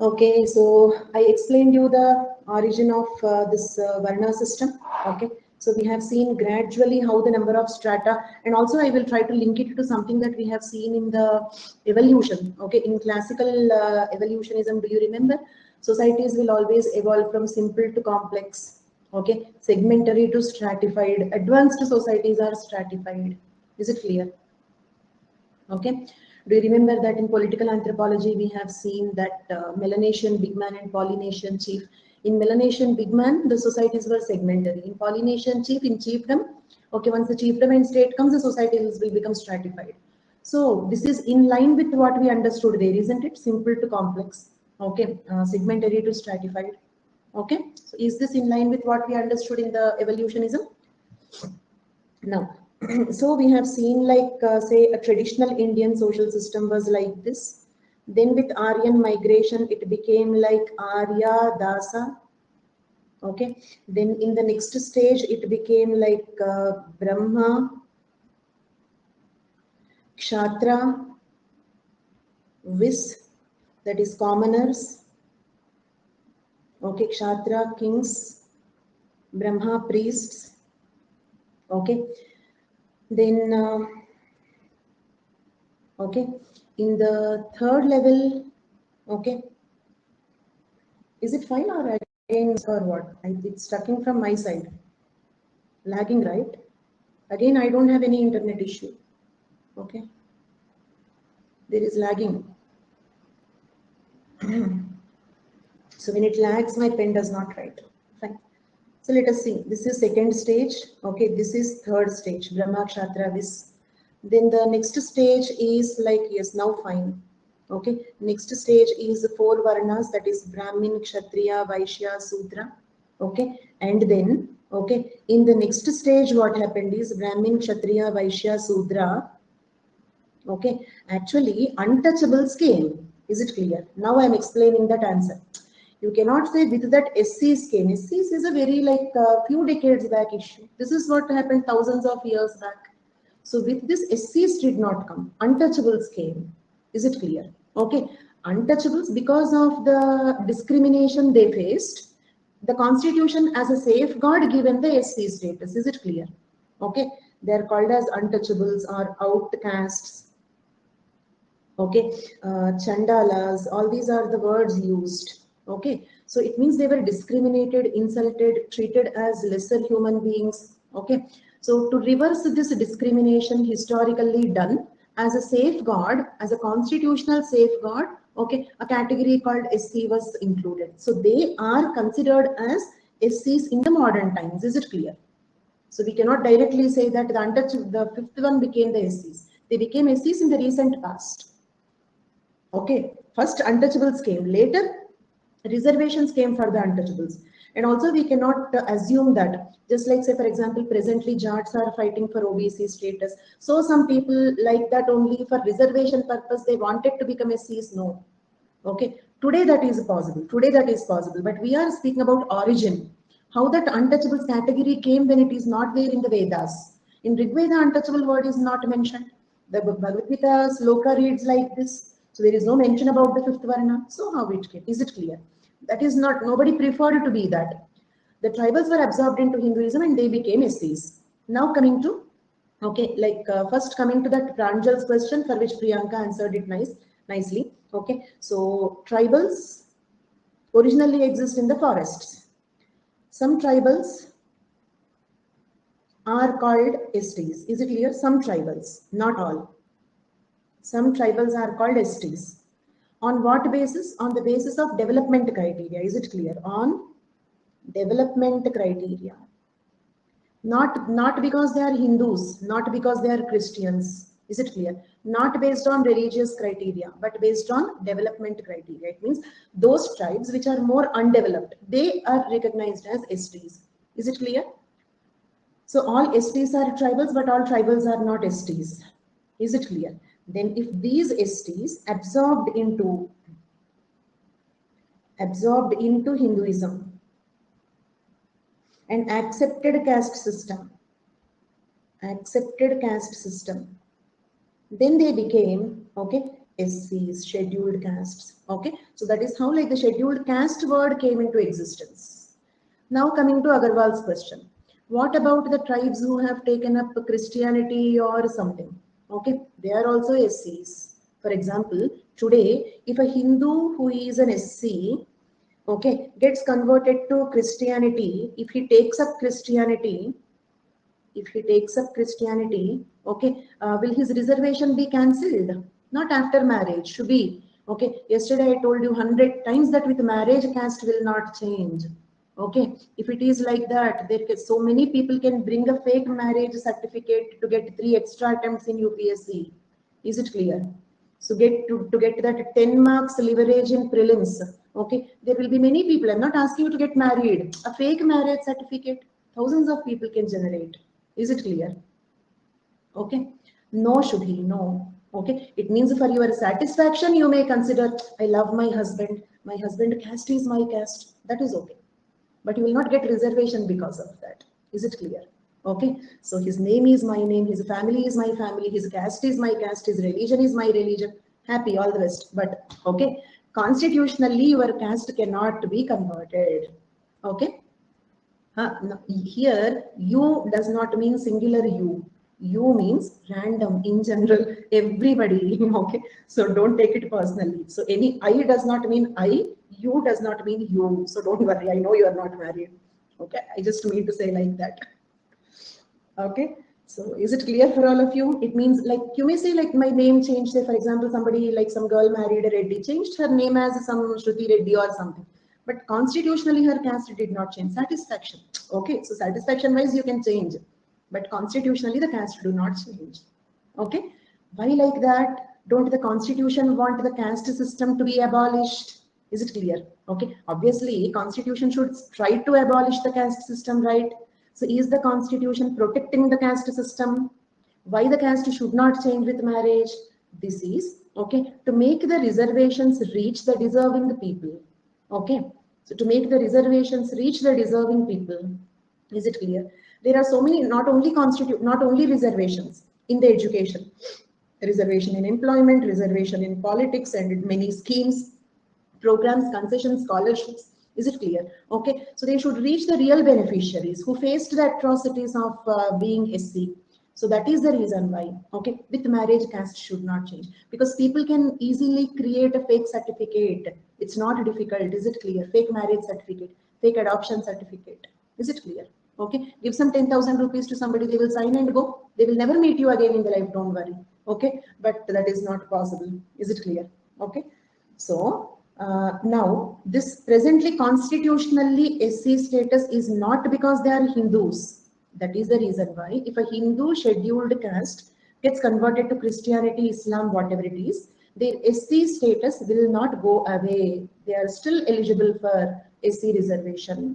Okay, so I explained you the origin of this Varna system. Okay, so we have seen gradually how the number of strata, and also I will try to link it to something that we have seen in the evolution. Okay, in classical evolutionism, do you remember? Societies will always evolve from simple to complex. Okay, segmentary to stratified. Advanced societies are stratified. Is it clear? Okay. Do you remember that in political anthropology, we have seen that Melanesian big man and Polynesian chief. In Melanesian big man, the societies were segmentary. In Polynesian chief, in chiefdom, okay, once the chiefdom and state comes, the societies will become stratified. So this is in line with what we understood there, isn't it? Simple to complex. Okay, segmentary to stratified. Okay, so is this in line with what we understood in the evolutionism? Now, so we have seen like, say, a traditional Indian social system was like this. Then with Aryan migration, it became like Arya, Dasa. Okay. Then in the next stage, it became like Brahma, Kshatra, Vis, that is commoners. Okay, Kshatra, kings, Brahma, priests. Okay. Then, okay, in the third level, okay, is it fine or again or what? It's stucking from my side, lagging, right? Again, I don't have any internet issue. Okay, there is lagging. So when it lags, my pen does not write. Fine. So let us see. This is second stage. Okay, this is third stage. Brahma, Kshatra, Vis. Then the next stage is like, yes, now fine. Okay, next stage is four varnas, that is Brahmin, Kshatriya, Vaishya, Sudra. Okay, and then, okay, in the next stage, what happened is Brahmin, Kshatriya, Vaishya, Sudra. Okay, actually, untouchables came. Is it clear? Now I am explaining that answer. You cannot say with that SCs came. SCs is a very like few decades back issue. This is what happened thousands of years back. So with this, SCs did not come. Untouchables came. Is it clear? Okay. Untouchables, because of the discrimination they faced, the constitution as a safeguard given the SC status. Is it clear? Okay. They are called as untouchables or outcasts. Okay. Chandalas, all these are the words used. Okay. So it means they were discriminated, insulted, treated as lesser human beings. Okay. So to reverse this discrimination historically done as a safeguard, as a constitutional safeguard, okay, a category called SC was included. So they are considered as SCs in the modern times. Is it clear? So we cannot directly say that the untouched, the fifth one became the SCs. They became SCs in the recent past. Okay, first untouchables came, later reservations came for the untouchables. And also we cannot assume that, just like say for example, presently Jats are fighting for OBC status. So some people like that only for reservation purpose, they wanted to become SCs, no. Okay, today that is possible, but we are speaking about origin. How that untouchables category came when it is not there in the Vedas. In Rig Veda, untouchable word is not mentioned. The Bhagavad Gita sloka reads like this. So there is no mention about the fifth varna. So how it came? Is it clear? That is not, nobody preferred to be that. The tribals were absorbed into Hinduism and they became SCs. Now coming to, okay, like first coming to that Pranjal's question, for which Priyanka answered it nicely. Okay, so tribals originally exist in the forests. Some tribals are called STs. Is it clear? Some tribals, not all. Some tribals are called STs. On what basis? On the basis of development criteria. Is it clear? On development criteria. Not because they are Hindus, not because they are Christians. Is it clear? Not based on religious criteria, but based on development criteria. It means those tribes which are more undeveloped, they are recognized as STs. Is it clear? So all STs are tribals, but all tribals are not STs. Is it clear? Then if these STs absorbed into Hinduism and accepted caste system, then they became, okay, SCs, scheduled castes. Okay, so that is how like the scheduled caste word came into existence. Now coming to Agarwal's question. What about the tribes who have taken up Christianity or something? Okay, they are also SCs. For example, today, if a Hindu who is an SC, okay, gets converted to Christianity, if he takes up Christianity, okay, will his reservation be cancelled? Not after marriage, should be. Okay, yesterday I told you 100 times that with marriage, caste will not change. Okay, if it is like that, so many people can bring a fake marriage certificate to get 3 extra attempts in UPSC. Is it clear? So to get that 10 marks leverage in prelims. Okay, there will be many people. I'm not asking you to get married. A fake marriage certificate, thousands of people can generate. Is it clear? Okay. No, Shubhi, no. Okay. It means for your satisfaction, you may consider, I love my husband. My husband caste is my caste. That is okay. But you will not get reservation because of that. Is it clear? Okay. So his name is my name. His family is my family. His caste is my caste. His religion is my religion. Happy, all the rest. But okay. Constitutionally, your caste cannot be converted. Okay. No, here, you does not mean singular you. You means random in general, everybody. Okay, so don't take it personally. So any I does not mean I, you does not mean you. So don't worry. I know you are not married. Okay, I just mean to say like that. Okay, so is it clear for all of you? It means like you may say like my name changed. Say for example, somebody like some girl married a Reddy, changed her name as some Shruti Reddy or something. But constitutionally her caste did not change. Satisfaction. Okay, so satisfaction wise you can change, but constitutionally the caste do not change. Okay, why like that? Don't the constitution want the caste system to be abolished? Is it clear? Okay, obviously constitution should try to abolish the caste system, right? So is the constitution protecting the caste system? Why the caste should not change with marriage? This is okay to make the reservations reach the deserving people. Okay, so to make the reservations reach the deserving people. Is it clear? There are so many, not only reservations in the education, reservation in employment, reservation in politics, and many schemes, programs, concessions, scholarships. Is it clear? Okay, so they should reach the real beneficiaries who faced the atrocities of being SC. So that is the reason why, okay, with marriage, caste should not change, because people can easily create a fake certificate. It's not difficult. Is it clear? Fake marriage certificate, fake adoption certificate. Is it clear? Okay, give some 10,000 rupees to somebody, they will sign and go. They will never meet you again in the life, don't worry. Okay, but that is not possible. Is it clear? Okay, so now this presently constitutionally SC status is not because they are Hindus. That is the reason why if a Hindu scheduled caste gets converted to Christianity, Islam, whatever it is, their SC status will not go away. They are still eligible for SC reservation.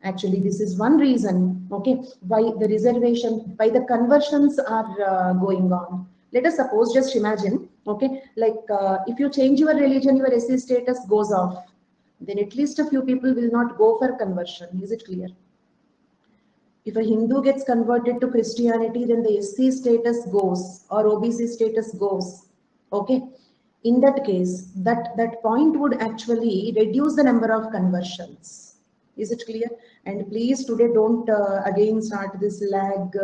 Actually, this is one reason, okay, why the reservation, why the conversions are going on. Let us suppose, just imagine, okay, like if you change your religion, your SC status goes off. Then at least a few people will not go for conversion. Is it clear? If a Hindu gets converted to Christianity, then the SC status goes or OBC status goes. Okay. In that case, that point would actually reduce the number of conversions. Is it clear? And please today don't again start this lag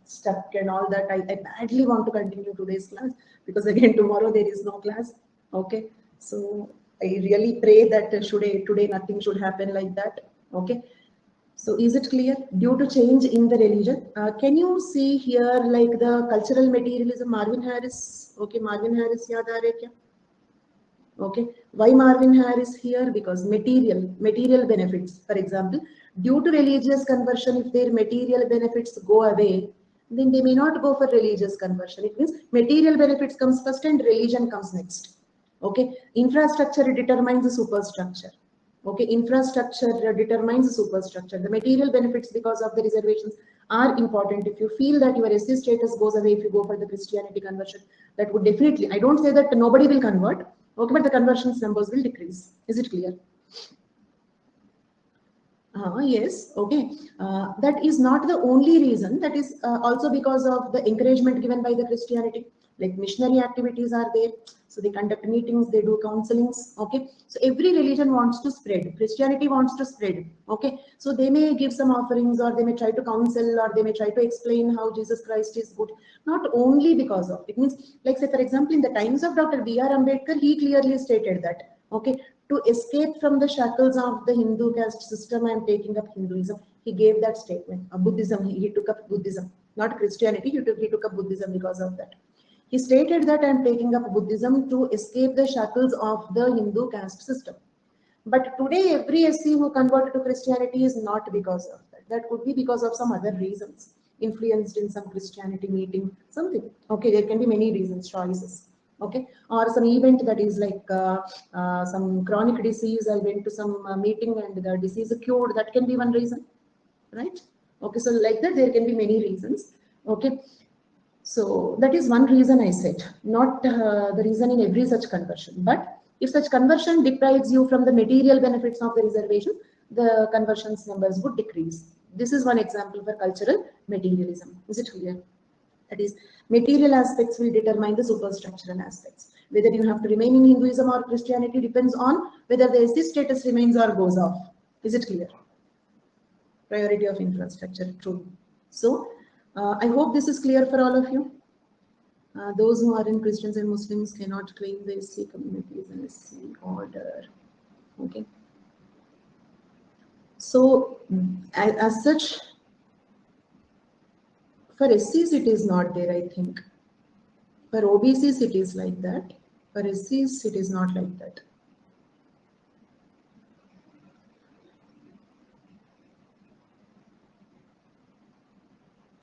stuck and all that. I badly want to continue today's class because again tomorrow there is no class. Okay. So I really pray that today nothing should happen like that. Okay. So is it clear? Due to change in the religion, can you see here like the cultural materialism, Marvin Harris? Okay, Marvin Harris, yaad aa raha hai kya? Okay, why Marvin Harris here? Because material benefits. For example, due to religious conversion, if their material benefits go away, then they may not go for religious conversion. It means material benefits comes first and religion comes next. Okay, infrastructure determines the superstructure. Okay, infrastructure determines the superstructure. The material benefits because of the reservations are important. If you feel that your SC status goes away if you go for the Christianity conversion, that would definitely, I don't say that nobody will convert, okay, but the conversions numbers will decrease. Is it clear? Yes, okay. That is not the only reason. That is also because of the encouragement given by the Christianity. Like missionary activities are there. So they conduct meetings, they do counselings. Okay. So every religion wants to spread. Christianity wants to spread. Okay. So they may give some offerings, or they may try to counsel, or they may try to explain how Jesus Christ is good. Not only because of it means, like say for example, in the times of Dr. B.R. Ambedkar, he clearly stated that, okay, to escape from the shackles of the Hindu caste system, I am taking up Hinduism. He gave that statement. Buddhism, he took up Buddhism, not Christianity. He took up Buddhism because of that. He stated that I am taking up Buddhism to escape the shackles of the Hindu caste system. But today, every SC who converted to Christianity is not because of that. That could be because of some other reasons, influenced in some Christianity meeting, something. Okay, there can be many reasons, choices. Okay, or some event that is like some chronic disease. I went to some meeting and the disease is cured. That can be one reason, right? Okay, so like that, there can be many reasons. Okay, so that is one reason I said, not the reason in every such conversion. But if such conversion deprives you from the material benefits of the reservation, the conversions numbers would decrease. This is one example for cultural materialism. Is it clear? That is, material aspects will determine the superstructural aspects. Whether you have to remain in Hinduism or Christianity depends on whether the SC status remains or goes off. Is it clear? Priority of infrastructure, true. So, I hope this is clear for all of you. Those who are in Christians and Muslims cannot claim the SC communities and SC order. Okay. So, as such, for SCs it is not there, I think. For OBCs it is like that. For SCs it is not like that.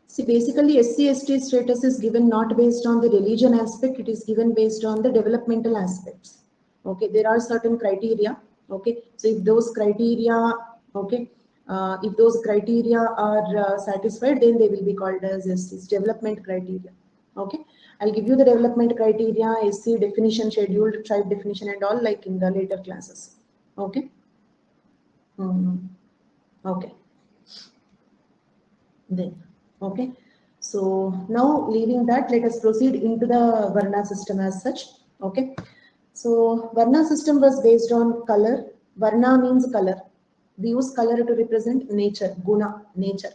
See, basically SC/ST status is given not based on the religion aspect, it is given based on the developmental aspects. Okay, there are certain criteria. Okay, so if those criteria, okay, if those criteria are satisfied, then they will be called as SCs, development criteria. Okay, I'll give you the development criteria, SC definition, scheduled tribe definition, and all, like in the later classes. Okay. Okay. Then, okay. So now leaving that, let us proceed into the Varna system as such. Okay. So Varna system was based on color. Varna means color. We use color to represent nature, guna, nature.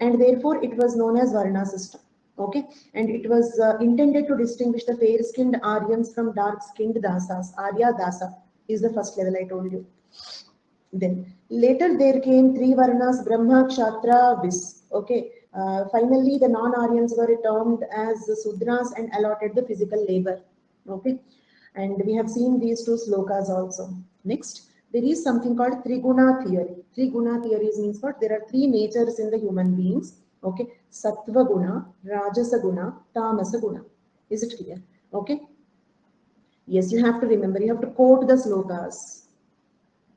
And therefore it was known as Varna system. Okay. And it was intended to distinguish the fair-skinned Aryans from dark-skinned Dasas. Arya Dasa is the first level I told you. Then later there came three Varnas, Brahma, Kshatriya, Vis. Okay. Finally, the non-Aryans were termed as Sudras and allotted the physical labor. Okay. And we have seen these two slokas also. Next, there is something called Triguna theory. Triguna theories means what? There are three natures in the human beings. Okay. Sattva guna, Rajasa guna, Tamasa guna. Is it clear? Okay. Yes, you have to remember, you have to quote the slokas.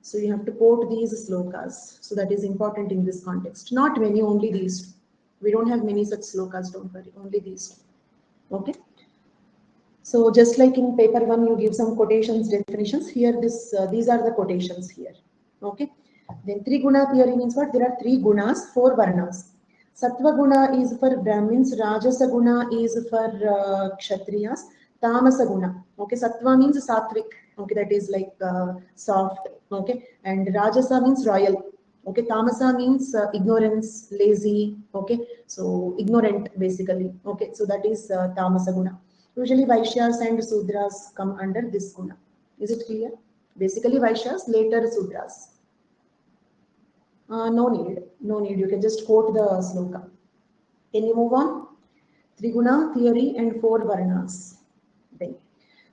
So you have to quote these slokas. So that is important in this context. Not many, only these two. We don't have many such slokas, don't worry, only these two. Okay. So just like in paper one, you give some quotations, definitions. Here, these are the quotations here. Okay. Then Triguna theory means what? There are three gunas, four varnas. Sattva guna is for Brahmins, Rajasa guna is for Kshatriyas, Tamasa guna. Okay, Sattva means sattvic. Okay, that is like soft. Okay, and Rajasa means royal. Okay, Tamasa means ignorance, lazy. Okay, so ignorant basically. Okay, so that is Tamasa guna. Usually Vaishyas and Sudras come under this guna. Is it clear? Basically Vaishyas, later Sudras. No need, no need. You can just quote the sloka. Can you move on? Triguna theory and four varnas. Then,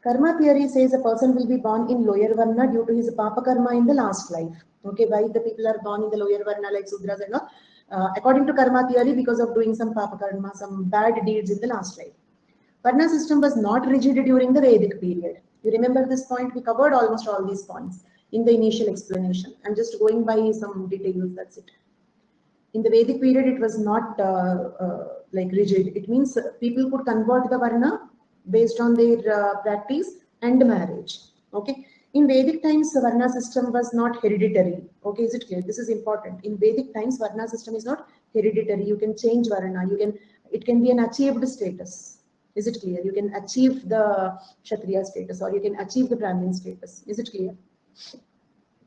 karma theory says a person will be born in lower varna due to his papa karma in the last life. Okay, why the people are born in the lower varna like Sudras and all? According to karma theory, because of doing some papa karma, some bad deeds in the last life. Varna system was not rigid during the Vedic period. You remember this point? We covered almost all these points in the initial explanation. I'm just going by some details, that's it. In the Vedic period, it was not like rigid. It means people could convert the Varna based on their practice and marriage. Okay. In Vedic times, the Varna system was not hereditary. Okay, is it clear? This is important. In Vedic times, Varna system is not hereditary. You can change Varna. It can be an achieved status. Is it clear? You can achieve the Kshatriya status or you can achieve the Brahmin status. Is it clear?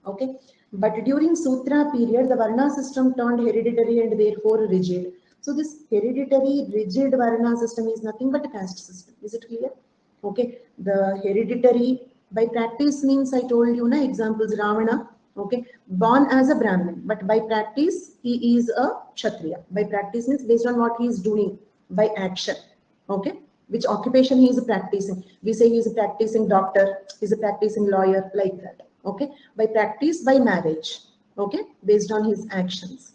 Okay. But during Sutra period, the Varna system turned hereditary and therefore rigid. So this hereditary rigid Varna system is nothing but a caste system. Is it clear? Okay. The hereditary by practice means I told you na examples Ravana. Okay. Born as a Brahmin, but by practice he is a Kshatriya. By practice means based on what he is doing by action. Okay. Which occupation he is practicing. We say he is a practicing doctor, he is a practicing lawyer, like that. Okay, by practice, by marriage. Okay, based on his actions,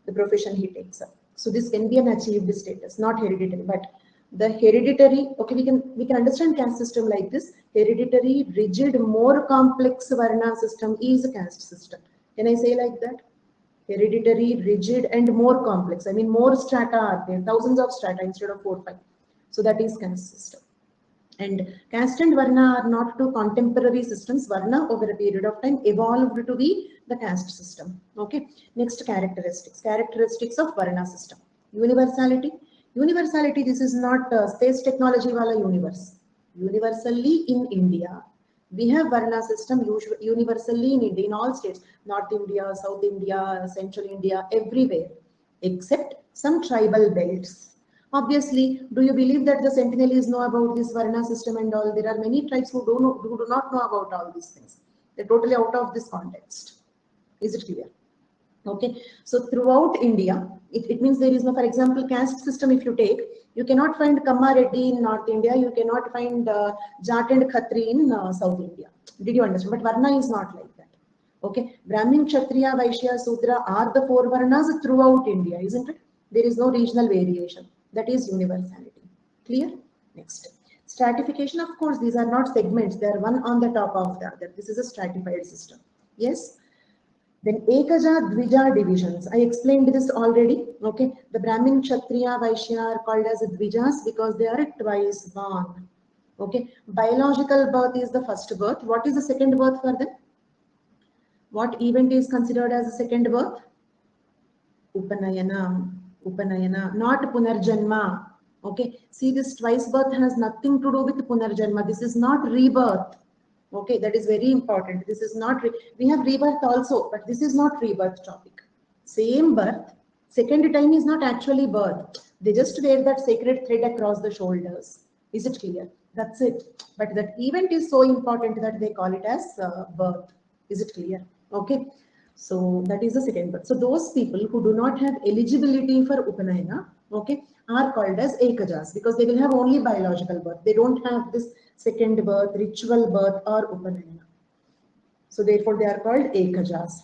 the profession he takes up. So this can be an achieved status, not hereditary, but the hereditary. Okay, we can understand caste system like this. Hereditary, rigid, more complex Varna system is a caste system. Can I say like that? Hereditary, rigid, and more complex. I mean, more strata are there, thousands of strata instead of 4 5. So that is caste system. And caste and Varna are not two contemporary systems. Varna over a period of time evolved to be the caste system. Okay. Next, characteristics. Characteristics of Varna system. Universality. Universality, this is not space technology wala universe. Universally in India, we have Varna system universally in India, in all states. North India, South India, Central India, everywhere. Except some tribal belts. Obviously, do you believe that the Sentinelese know about this Varna system and all? There are many tribes who do not know about all these things. They're totally out of this context. Is it clear? Okay. So throughout India, it means there is no, for example, caste system if you take, you cannot find Kamma Reddy in North India, you cannot find Jat and Khatri in South India. Did you understand? But Varna is not like that. Okay. Brahmin, Kshatriya, Vaishya, Sudra are the 4 Varnas throughout India, isn't it? There is no regional variation. That is universality. Clear? Next. Stratification, of course, these are not segments. They are one on the top of the other. This is a stratified system. Yes? Then Ekaja, Dvija divisions. I explained this already. Okay. The Brahmin, Kshatriya, Vaishya are called as Dvijas because they are twice born. Okay. Biological birth is the first birth. What is the second birth for them? What event is considered as a second birth? Upanayana. Upanayana, not Punarjanma. Okay, see, this twice birth has nothing to do with Punarjanma. This is not rebirth. Okay, that is very important. This is not, we have rebirth also, but this is not rebirth topic. Same birth, second time is not actually birth. They just wear that sacred thread across the shoulders. Is it clear? That's it. But that event is so important that they call it as birth. Is it clear? Okay. So that is the second birth. So those people who do not have eligibility for Upanayana, okay, are called as Ekajas because they will have only biological birth. They don't have this second birth, ritual birth or Upanayana. So therefore they are called Ekajas.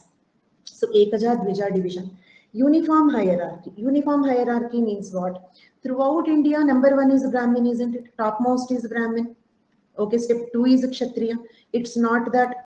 So Ekaja, Dvija division. Uniform hierarchy. Uniform hierarchy means what? Throughout India, number 1 is Brahmin, isn't it? Topmost is Brahmin. Okay, step 2 is Kshatriya. It's not that